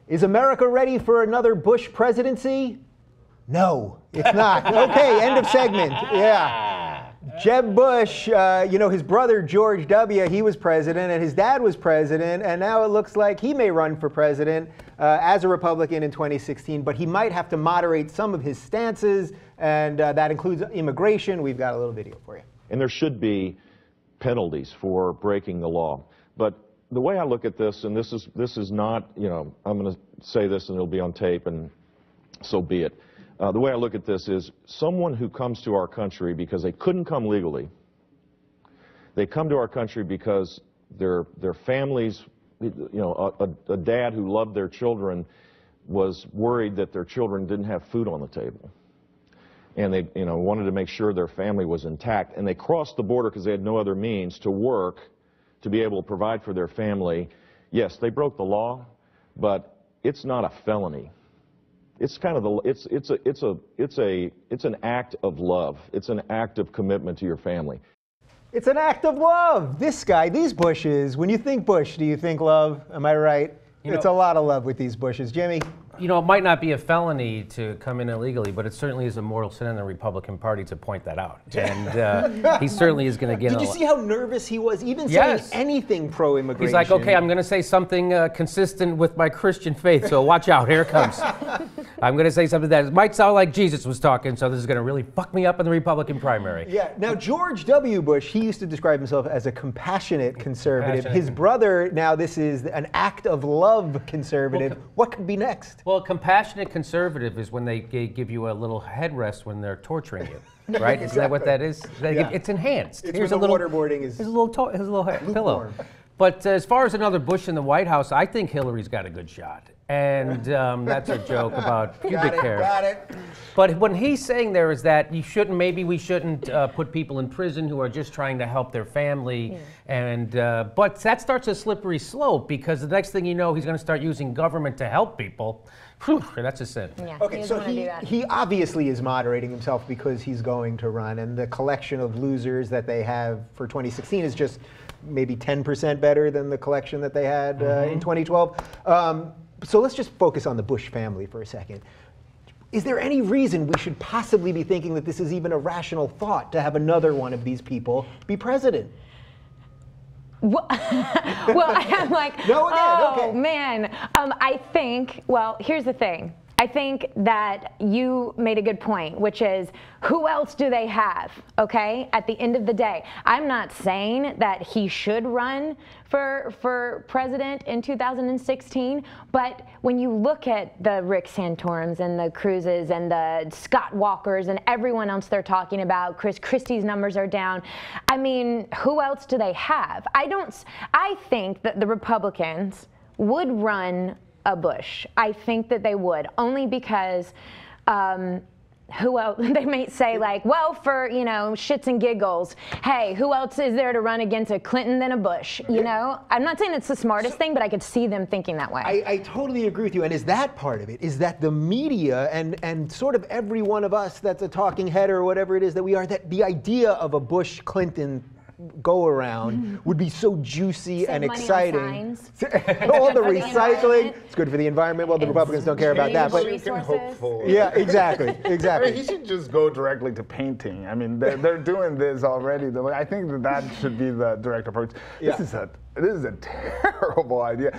Is America ready for another Bush presidency? No, it's not. Okay, end of segment. Yeah. Jeb Bush, you know, his brother George W., he was president, and his dad was president, and now it looks like he may run for president as a Republican in 2016, but he might have to moderate some of his stances, and that includes immigration. We've got a little video for you. And there should be penalties for breaking the law. But the way I look at this, and this is not, you know, I'm going to say this and it'll be on tape, and so be it. The way I look at this is someone who comes to our country because they couldn't come legally. They come to our country because their families, you know, a dad who loved their children was worried that their children didn't have food on the table. And they, you know, wanted to make sure their family was intact. And they crossed the border because they had no other means to work to be able to provide for their family. Yes, they broke the law, but it's not a felony. It's kind of the, it's an act of love. It's an act of commitment to your family. It's an act of love. This guy, these Bushes, when you think Bush, do you think love? Am I right? It's a lot of love with these Bushes. Jimmy? You know, it might not be a felony to come in illegally, but it certainly is a mortal sin in the Republican Party to point that out. And he certainly is going to get Did you see how nervous he was, even saying anything pro-immigration? He's like, okay, I'm going to say something consistent with my Christian faith, so watch out, here it comes. I'm going to say something that might sound like Jesus was talking, so this is going to really fuck me up in the Republican primary. Yeah, now George W. Bush, he used to describe himself as a compassionate conservative. His brother, now this is an act of love conservative. Well, what could be next? Well, compassionate conservative is when they give you a little headrest when they're torturing you, right? Isn't that what that is? It's enhanced. It's here's a little waterboarding is. Here's a little pillow. But as far as another Bush in the White House, I think Hillary's got a good shot. And that's a joke about pubic hair. Got it. But what he's saying there is that maybe we shouldn't put people in prison who are just trying to help their family. And but that starts a slippery slope because the next thing you know, he's going to start using government to help people. Whew, that's a sin. Yeah, okay, so he obviously is moderating himself because he's going to run, and the collection of losers that they have for 2016 is just maybe 10% better than the collection that they had in 2012. So let's just focus on the Bush family for a second. Is there any reason we should possibly be thinking that this is even a rational thought to have another one of these people be president? Well, I'm like, oh, man. I think, well, here's the thing. I think that you made a good point, which is who else do they have, okay, at the end of the day? I'm not saying that he should run for president in 2016, but when you look at the Rick Santorums and the Cruzes and the Scott Walkers and everyone else they're talking about, Chris Christie's numbers are down. I mean, who else do they have? I think that the Republicans would run a Bush. I think that they would, only because who else? They might say like, well, for, you know, shits and giggles, hey, who else is there to run against a Clinton than a Bush? You know, I'm not saying it's the smartest thing, but I could see them thinking that way. I totally agree with you. And is that part of it? Is that the media and sort of every one of us that's a talking head or whatever it is that we are, that the idea of a Bush-Clinton go around would be so juicy and exciting. All the recycling. It's good for the environment. Well, the Republicans don't care about that. But yeah, exactly. I mean, he should just go directly to painting. I mean, they're doing this already. I think that should be the direct approach. This is a terrible idea.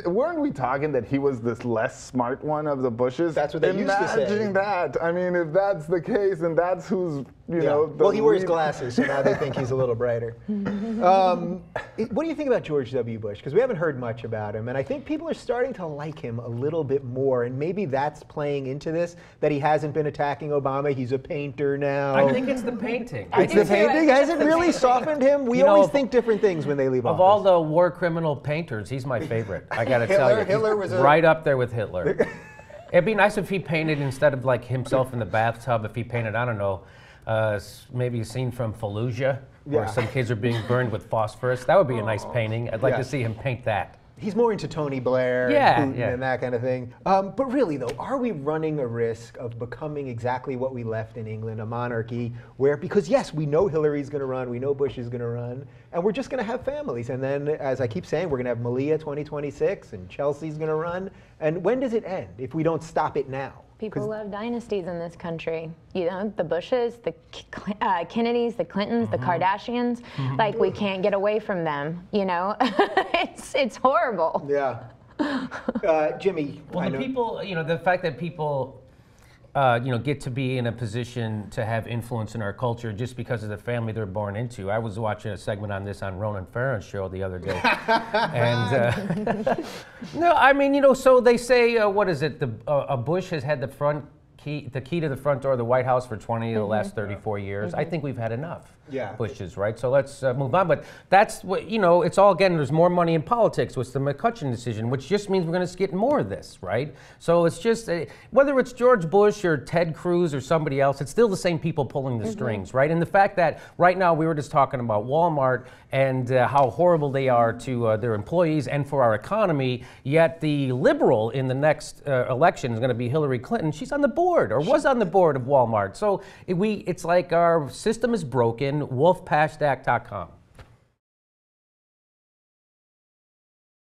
Weren't we talking that he was this less smart one of the Bushes? That's what they used to say. Imagine that. I mean, if that's the case, and that's who's, you know. Well, he wears glasses, so now they think he's a little brighter. What do you think about George W. Bush? Because we haven't heard much about him, and I think people are starting to like him a little bit more, and maybe that's playing into this, that he hasn't been attacking Obama. He's a painter now. I think it's the painting. It's the painting? Has it really softened him? We always think different things when they leave office. Of all the war criminal painters, he's my favorite. I gotta tell you, Hitler was right up there with Hitler. It'd be nice if he painted, instead of like himself in the bathtub, if he painted, I don't know, maybe a scene from Fallujah, where some kids are being burned with phosphorus. That would be a nice painting. I'd like to see him paint that. He's more into Tony Blair and Putin and that kind of thing. But really, though, are we running a risk of becoming exactly what we left in England, a monarchy, where, because yes, we know Hillary's going to run, we know Bush is going to run, and we're just going to have families. And then, as I keep saying, we're going to have Malia 2026, and Chelsea's going to run. And when does it end if we don't stop it now? People love dynasties in this country. You know, the Bushes, the Kennedys, the Clintons, the Kardashians. Like, we can't get away from them, you know? it's horrible. Yeah. Jimmy, well, the people, you know, the fact that people, you know, get to be in a position to have influence in our culture just because of the family they're born into. I was watching a segment on this on Ronan Farron's show the other day. And, no, I mean, you know, so they say, what is it, a Bush has had the key to the front door of the White House for 20 of the last 34 years. I think we've had enough Bushes, right? So let's move on. But that's what, you know, it's all, again, there's more money in politics with the McCutcheon decision, which just means we're going to get more of this, right? So it's just, whether it's George Bush or Ted Cruz or somebody else, it's still the same people pulling the strings, right? And the fact that right now we were just talking about Walmart and how horrible they are to their employees and for our economy, yet the liberal in the next election is going to be Hillary Clinton. She's on the board, or was on the board of Walmart. So it's like our system is broken. wolfpashtact.com.